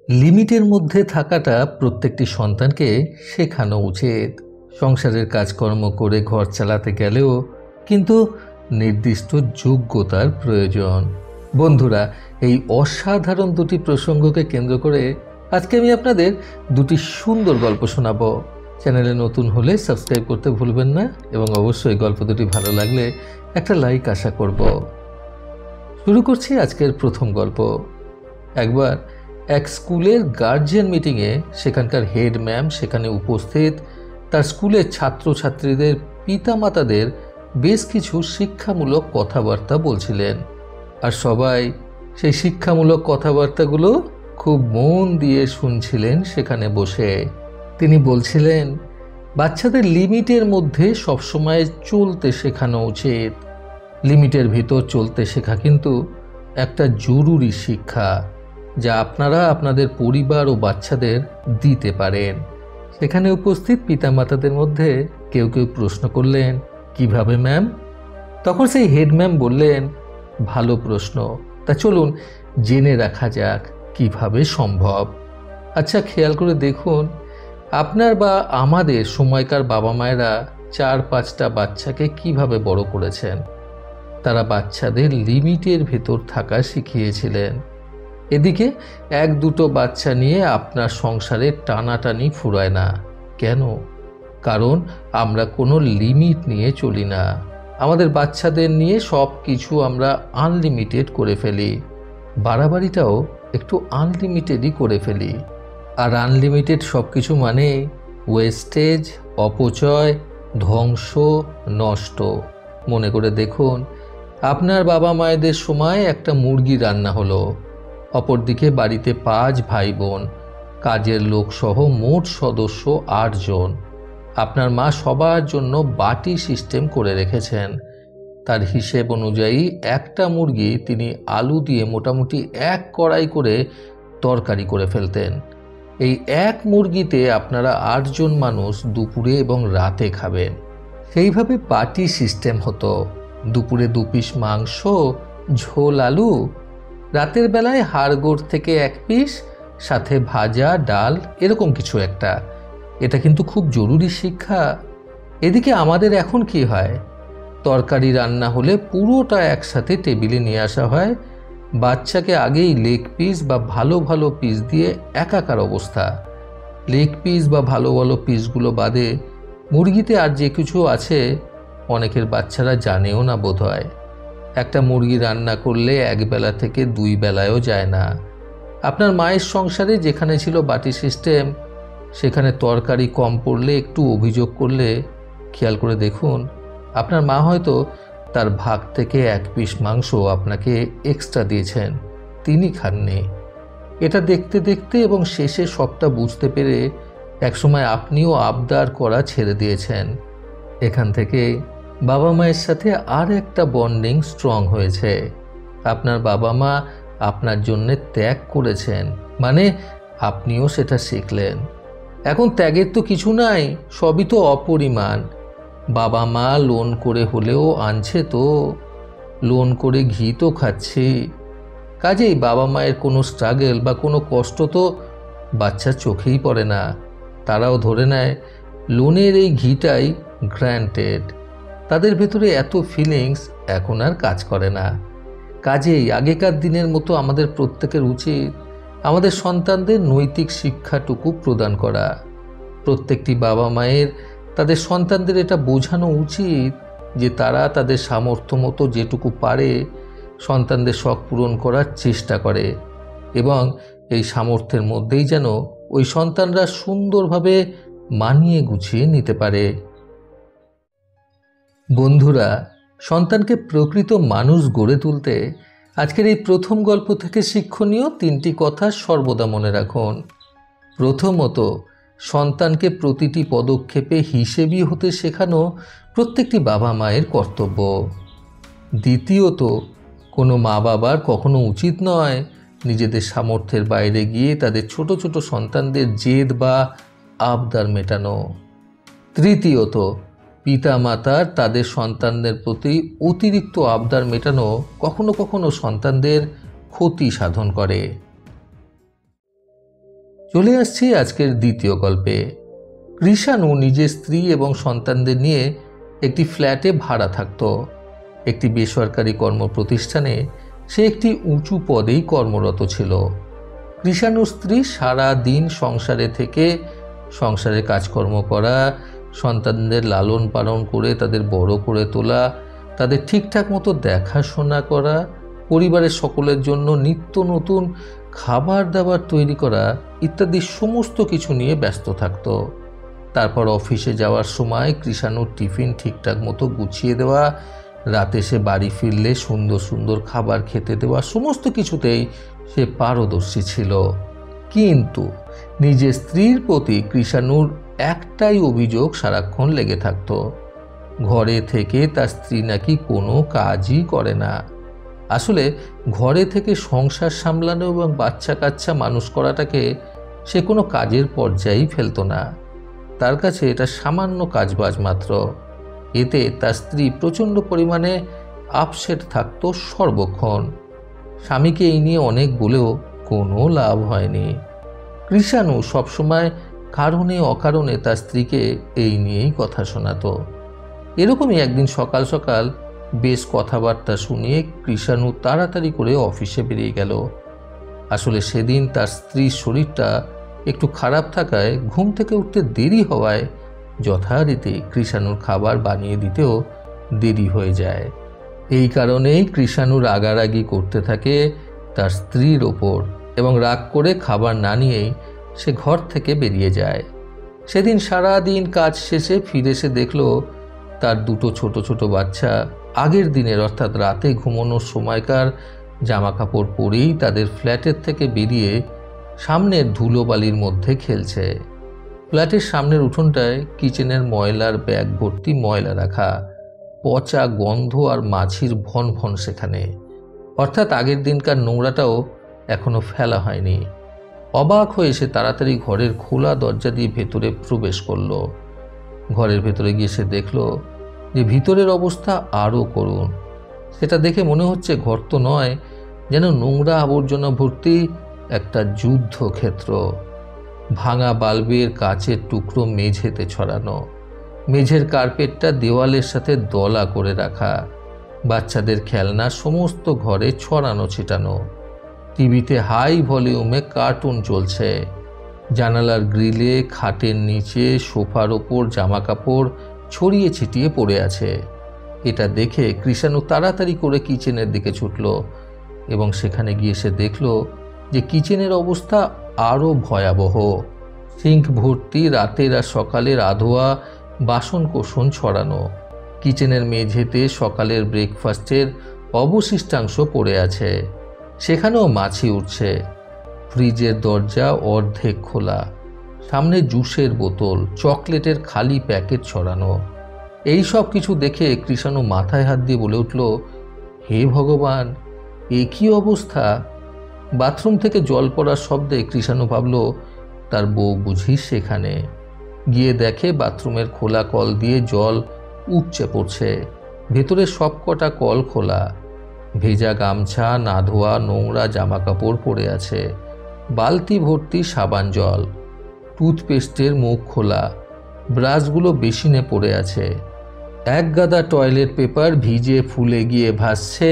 লিমিটের মধ্যে থাকাটা প্রত্যেকটি সন্তানকে শেখানো উচিত। সংসারের কাজকর্ম করে ঘর চালাতে গেলেও কিন্তু নির্দিষ্ট যোগ্যতার প্রয়োজন। বন্ধুরা, এই অসাধারণ দুটি প্রসঙ্গকে কেন্দ্র করে আজকে আমি আপনাদের দুটি সুন্দর গল্প শোনাবো। চ্যানেলে নতুন হলে সাবস্ক্রাইব করতে ভুলবেন না এবং অবশ্যই গল্প দুটি ভালো লাগলে একটা লাইক আশা করব। শুরু করছি আজকের প্রথম গল্প। একবার এক স্কুলের গার্জিয়ান মিটিংয়ে সেখানকার হেড ম্যাম সেখানে উপস্থিত তার স্কুলের ছাত্রছাত্রীদের পিতামাতাদের বেশ কিছু শিক্ষামূলক কথাবার্তা বলছিলেন। আর সবাই সেই শিক্ষামূলক কথাবার্তাগুলো খুব মন দিয়ে শুনছিলেন সেখানে বসে। তিনি বলছিলেন, বাচ্চাদের লিমিটের মধ্যে সবসময় চলতে শেখানো উচিত। লিমিটের ভিতর চলতে শেখা কিন্তু একটা জরুরি শিক্ষা যা আপনারা আপনাদের পরিবার ও বাচ্চাদের দিতে পারেন। সেখানে উপস্থিত পিতামাতাদের মধ্যে কেউ কেউ প্রশ্ন করলেন, কিভাবে ম্যাম? তখন সেই হেড ম্যাম বললেন, ভালো প্রশ্ন, তা চলুন জেনে রাখা যাক কিভাবে সম্ভব। আচ্ছা, খেয়াল করে দেখুন, আপনার বা আমাদের সময়কার বাবা মায়েরা 4-5টা বাচ্চাকে কিভাবে বড় করেছেন। তারা বাচ্চাদের লিমিটের ভেতর থাকা শিখিয়েছিলেন। এদিকে 1-2টো বাচ্চা নিয়ে আপনার সংসারে টানাটানি ফুরায় না। কেন? কারণ আমরা কোনো লিমিট নিয়ে চলি না। আমাদের বাচ্চাদের নিয়ে সব কিছু আমরা আনলিমিটেড করে ফেলি। বাড়াবাড়িটাও একটু আনলিমিটেডই করে ফেলি। আর আনলিমিটেড সব কিছু মানে ওয়েস্টেজ, অপচয়, ধ্বংস, নষ্ট। মনে করে দেখুন, আপনার বাবা মায়েদের সময় একটা মুরগি রান্না হলো। অপরদিকে বাড়িতে 5 ভাই বোন, কাজের লোক সহ মোট সদস্য 8 জন। আপনার মা সবার জন্য বাটি সিস্টেম করে রেখেছেন। তার হিসেব অনুযায়ী একটা মুরগি তিনি আলু দিয়ে মোটামুটি 1 কড়াই করে তরকারি করে ফেলতেন। এই এক মুরগিতে আপনারা 8 জন মানুষ দুপুরে এবং রাতে খাবেন। সেইভাবে বাটি সিস্টেম হতো। দুপুরে 2 পিস মাংস, ঝোল আলু, রাতের বেলায় হাড়গোড় থেকে 1 পিস, সাথে ভাজা, ডাল, এরকম কিছু একটা। এটা কিন্তু খুব জরুরি শিক্ষা। এদিকে আমাদের এখন কি হয়, তরকারি রান্না হলে পুরোটা একসাথে টেবিলে নিয়ে আসা হয়। বাচ্চাকে আগেই লেগ পিস বা ভালো ভালো পিস দিয়ে একাকার অবস্থা। লেগ পিস বা ভালো ভালো পিসগুলো বাদে মুরগিতে আর যে কিছু আছে অনেকের বাচ্চারা জানেও না বোধ হয়। একটা মুরগি রান্না করলে 1 বেলা থেকে 2 বেলায়ও যায় না। আপনার মায়ের সংসারে যেখানে ছিল বাটি সিস্টেম, সেখানে তরকারি কম পড়লে একটু অভিযোগ করলে খেয়াল করে দেখুন, আপনার মা হয়তো তার ভাগ থেকে 1 পিস মাংস আপনাকে এক্সট্রা দিয়েছেন, তিনি খাননি। এটা দেখতে দেখতে এবং শেষে সবটা বুঝতে পেরে একসময় আপনিও আবদার করা ছেড়ে দিয়েছেন। এখান থেকে বাবা মায়ের সাথে আর একটা বন্ডিং স্ট্রং হয়েছে। আপনার বাবা মা আপনার জন্যে ত্যাগ করেছেন, মানে আপনিও সেটা শিখলেন। এখন ত্যাগের তো কিছু নাই, সবই তো অপরিমাণ। বাবা মা লোন করে হলেও আনছে, তো লোন করে ঘি তো খাচ্ছি। কাজেই বাবা মায়ের কোনো স্ট্রাগল বা কোনো কষ্ট তো বাচ্চার চোখেই পড়ে না। তারাও ধরে নেয় লোনের এই ঘিটাই গ্র্যান্টেড। তাদের ভেতরে এত ফিলিংস এখন আর কাজ করে না। কাজেই আগেকার দিনের মতো আমাদের প্রত্যেকের উচিত আমাদের সন্তানদের নৈতিক শিক্ষাটুকু প্রদান করা। প্রত্যেকটি বাবা মায়ের তাদের সন্তানদের এটা বোঝানো উচিত যে তারা তাদের সামর্থ্য মতো যেটুকু পারে সন্তানদের শখ পূরণ করার চেষ্টা করে এবং এই সামর্থ্যের মধ্যেই যেন ওই সন্তানরা সুন্দরভাবে মানিয়ে গুছিয়ে নিতে পারে। বন্ধুরা, সন্তানকে প্রকৃত মানুষ গড়ে তুলতে আজকের এই প্রথম গল্প থেকে শিক্ষণীয় 3টি কথা সর্বদা মনে রাখুন। প্রথমত, সন্তানকে প্রতিটি পদক্ষেপে হিসেবি হতে শেখানো প্রত্যেকটি বাবা মায়ের কর্তব্য। দ্বিতীয়ত, কোনো মা বাবার কখনো উচিত নয় নিজেদের সামর্থ্যের বাইরে গিয়ে তাদের ছোট ছোট সন্তানদের জেদ বা আবদার মেটানো। তৃতীয়ত, পিতামাতার তাদের সন্তানদের প্রতি অতিরিক্ত আবদার মেটানো কখনো কখনো সন্তানদের ক্ষতি সাধন করে। চলে আসছি আজকের দ্বিতীয় গল্পে। কৃষাণু নিজের স্ত্রী এবং সন্তানদের নিয়ে একটি ফ্ল্যাটে ভাড়া থাকত। একটি বেসরকারি কর্মপ্রতিষ্ঠানে সে একটি উঁচু পদেই কর্মরত ছিল। কৃষাণুর স্ত্রী সারা দিন সংসারে থেকে সংসারে কাজকর্ম করা, সন্তানদের লালন পালন করে তাদের বড় করে তোলা, তাদের ঠিকঠাক মতো দেখাশোনা করা, পরিবারের সকলের জন্য নিত্য নতুন খাবার দাবার তৈরি করা ইত্যাদি সমস্ত কিছু নিয়ে ব্যস্ত থাকত। তারপর অফিসে যাওয়ার সময় কৃষাণুর টিফিন ঠিকঠাক মতো গুছিয়ে দেওয়া, রাতে সে বাড়ি ফিরলে সুন্দর সুন্দর খাবার খেতে দেওয়া, সমস্ত কিছুতেই সে পারদর্শী ছিল। কিন্তু নিজের স্ত্রীর প্রতি কৃষাণুর একটাই অভিযোগ সারাক্ষণ লেগে থাকত। ঘরে থেকে তার স্ত্রী নাকি কোনো কাজই করে না। আসলে ঘরে থেকে সংসার সামলানো এবং বাচ্চা কাচ্চা মানুষ করাটাকে সে কোনো কাজের পর্যায়েই ফেলত না। তার কাছে এটা সামান্য কাজবাজ মাত্র। এতে তার স্ত্রী প্রচণ্ড পরিমাণে আপসেট থাকত সর্বক্ষণ। স্বামীকে এই নিয়ে অনেক বলেও কোনো লাভ হয়নি। কৃষাণু সবসময় কারণে অকারণে তার স্ত্রীকে এই নিয়েই কথা শোনাতো। এরকমই একদিন সকাল সকাল বেশ কথাবার্তা শুনিয়ে কৃষাণু তাড়াতাড়ি করে অফিসে বেরিয়ে গেল। আসলে সেদিন তার স্ত্রীর শরীরটা একটু খারাপ থাকায় ঘুম থেকে উঠতে দেরি হওয়ায় যথারীতি কৃষাণুর খাবার বানিয়ে দিতেও দেরি হয়ে যায়। এই কারণেই কৃষাণু রাগারাগি করতে থাকে তার স্ত্রীর ওপর এবং রাগ করে খাবার না নিয়েই সে ঘর থেকে বেরিয়ে যায়। সেদিন সারা দিন কাজ শেষে ফিরে এসে দেখল তার দুটো ছোট ছোট বাচ্চা আগের দিনের অর্থাৎ রাতে ঘুমানোর সময়কার জামা কাপড় পরেই তাদের ফ্ল্যাটের থেকে বেরিয়ে সামনের ধুলোবালির মধ্যে খেলছে। ফ্ল্যাটের সামনের উঠোনটায় কিচেনের ময়লার ব্যাগ ভর্তি ময়লা রাখা, পচা গন্ধ আর মাছির ভন ভন সেখানে, অর্থাৎ আগের দিনকার নোংরাটাও এখনো ফেলা হয়নি। অবাক হয়ে সে তাড়াতাড়ি ঘরের খোলা দরজা দিয়ে ভেতরে প্রবেশ করল। ঘরের ভেতরে গিয়ে সে দেখল যে ভিতরের অবস্থা আরও করুণ। সেটা দেখে মনে হচ্ছে ঘর তো নয়, যেন নোংরা আবর্জনা ভর্তি একটা যুদ্ধক্ষেত্র। ভাঙা বাল্বের কাচের টুকরো মেঝেতে ছড়ানো, মেঝের কার্পেটটা দেওয়ালের সাথে দলা করে রাখা, বাচ্চাদের খেলনা সমস্ত ঘরে ছড়ানো ছিটানো, টিভিতে হাই ভলিউমে কার্টুন চলছে, জানালার গ্রিলে, খাটের নিচে, সোফার ওপর জামা কাপড় ছড়িয়ে ছিটিয়ে পড়ে আছে। এটা দেখে কৃষাণু তাড়াতাড়ি করে কিচেনের দিকে ছুটল এবং সেখানে গিয়ে সে দেখল যে কিচেনের অবস্থা আরও ভয়াবহ। সিঙ্ক ভর্তি রাতের আর সকালের আধোয়া বাসন কোসন ছড়ানো, কিচেনের মেঝেতে সকালের ব্রেকফাস্টের অবশিষ্টাংশ পড়ে আছে, সেখানেও মাছি উঠছে। ফ্রিজের দরজা অর্ধেক খোলা, সামনে জুসের বোতল, চকলেটের খালি প্যাকেট ছড়ানো। এই সব কিছু দেখে কৃষাণু মাথায় হাত দিয়ে বলে উঠল, হে ভগবান, এ কী অবস্থা! বাথরুম থেকে জল পড়ার শব্দে কৃষাণু ভাবল তার বউ বুঝি সেখানে। গিয়ে দেখে বাথরুমের খোলা কল দিয়ে জল উপচে পড়ছে। ভেতরে সব কটা কল খোলা, ভেজা গামছা, না ধোয়া নোংরা জামা কাপড় পড়ে আছে, বালতি ভর্তি সাবান জল, টুথপেস্টের মুখ খোলা, ব্রাশগুলো বেসিনে পড়ে আছে, এক গাদা টয়লেট পেপার ভিজে ফুলে গিয়ে ভাসছে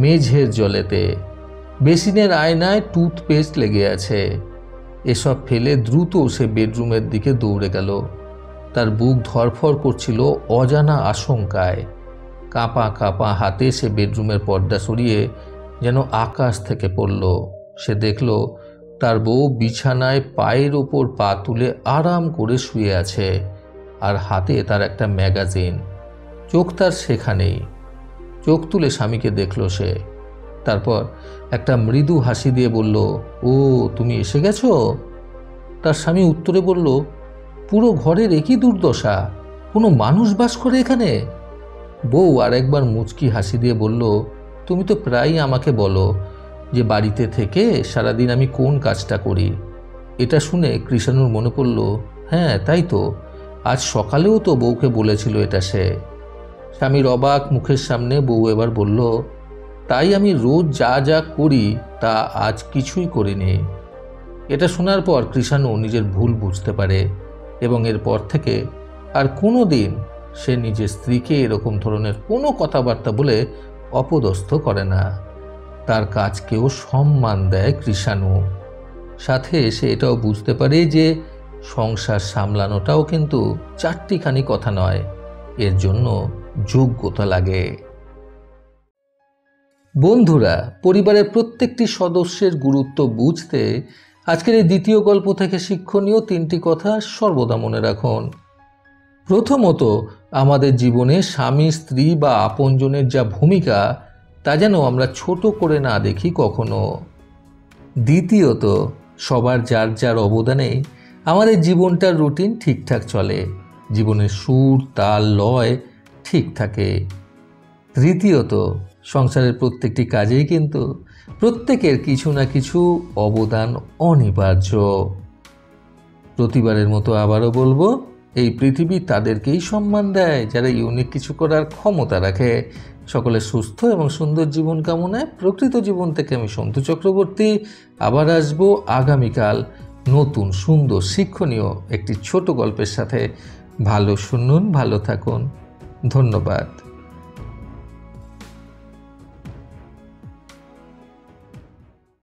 মেঝের জলেতে, বেসিনের আয়নায় টুথপেস্ট লেগে আছে। এসব ফেলে দ্রুত সে বেডরুমের দিকে দৌড়ে গেল। তার বুক ধড়ফড় করছিল অজানা আশঙ্কায়। কাঁপা কাঁপা হাতে সে বেডরুমের পর্দা সরিয়ে যেন আকাশ থেকে পড়ল। সে দেখল তার বউ বিছানায় পায়ের ওপর পা তুলে আরাম করে শুয়ে আছে, আর হাতে তার একটা ম্যাগাজিন। চোখ তার সেখানেই। চোখ তুলে স্বামীকে দেখল সে। তারপর একটা মৃদু হাসি দিয়ে বলল, ও তুমি এসে গেছো? তার স্বামী উত্তরে বলল, পুরো ঘরের একই দুর্দশা, কোনো মানুষ বাস করে এখানে? বউ আর একবার মুচকি হাসি দিয়ে বলল, তুমি তো প্রায়ই আমাকে বলো যে বাড়িতে থেকে সারাদিন আমি কোন কাজটা করি। এটা শুনে কৃষাণুর মনে পড়ল, হ্যাঁ তাই তো, আজ সকালেও তো বউকে বলেছিল এটা সে। স্বামীর অবাক মুখের সামনে বউ এবার বলল, তাই আমি রোজ যা যা করি তা আজ কিছুই করিনি। এটা শোনার পর কৃষাণু নিজের ভুল বুঝতে পারে এবং এরপর থেকে আর কোনো দিন সে নিজের স্ত্রীকে এরকম ধরনের কোনো কথাবার্তা বলে অপদস্থ করে না। তার কাজকেও সম্মান দেয় কৃষাণু। সাথে সে এটাও বুঝতে পারে যে সংসার সামলানোটাও কিন্তু চারটিখানি কথা নয়, এর জন্য যোগ্যতা লাগে। বন্ধুরা, পরিবারের প্রত্যেকটি সদস্যের গুরুত্ব বুঝতে আজকের এই দ্বিতীয় গল্প থেকে শিক্ষণীয় 3টি কথা সর্বদা মনে রাখুন। প্রথমত, আমাদের জীবনে স্বামী, স্ত্রী বা আপনজনের যা ভূমিকা তা যেন আমরা ছোট করে না দেখি কখনো। দ্বিতীয়ত, সবার যার যার অবদানে আমাদের জীবনটার রুটিন ঠিকঠাক চলে, জীবনের সুর, তাল, লয় ঠিক থাকে। তৃতীয়ত, সংসারের প্রত্যেকটি কাজেই কিন্তু প্রত্যেকের কিছু না কিছু অবদান অনিবার্য। প্রতিবারের মতো আবারও বলবো, এই পৃথিবী তাদেরকেই সম্মান দেয় যারা ইউনিক কিছু করার ক্ষমতা রাখে। সকলের সুস্থ এবং সুন্দর জীবন কামনায় প্রকৃত জীবন থেকে আমি সন্তু চক্রবর্তী আবার আসবো আগামীকাল নতুন সুন্দর শিক্ষণীয় একটি ছোট গল্পের সাথে। ভালো শুনুন, ভালো থাকুন। ধন্যবাদ।